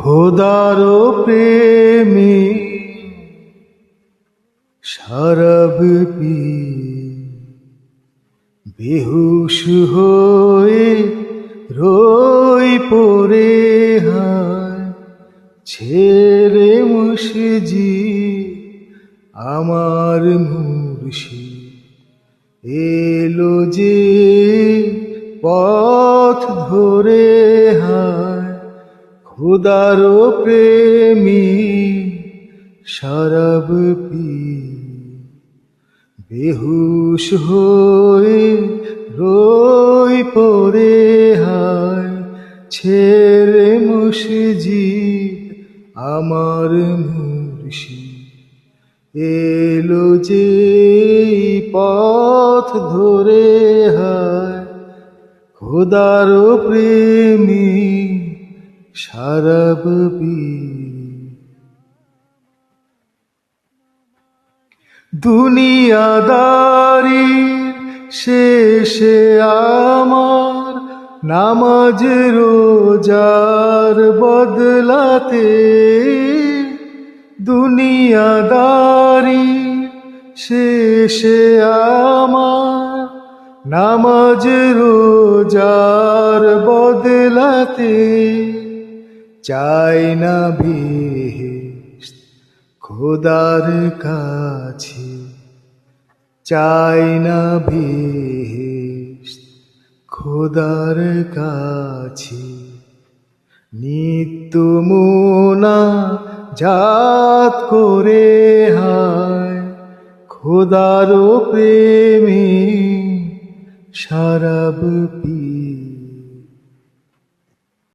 খোদার প্রেমে শরাব পি বেহুশ হয়ে রই পড়ে হায় ছেড়ে মসজিদ আমার মুর্শিদ এলো যে পথ ধরে হায় খোদার প্রেমী শরাব পি বেহুশ হয়ে রই পড়ে হায় ছেড়ে মসজিদ আমার মুর্শিদ এলো যে পথ ধরে হায় খোদার প্রেমী শরাব পি দুনিয়াদারির শেষে আমার নামাজ রোজার বদলাতে দুনিয়াদারির শেষে আমার নামাজ রোজার বদলাতে চাই না বেহেশত খোদার কাছে চাই না বেহেশত খোদার কাছে নিত্য মোনা জাত করে হায় খোদার প্রেমে শরাব পি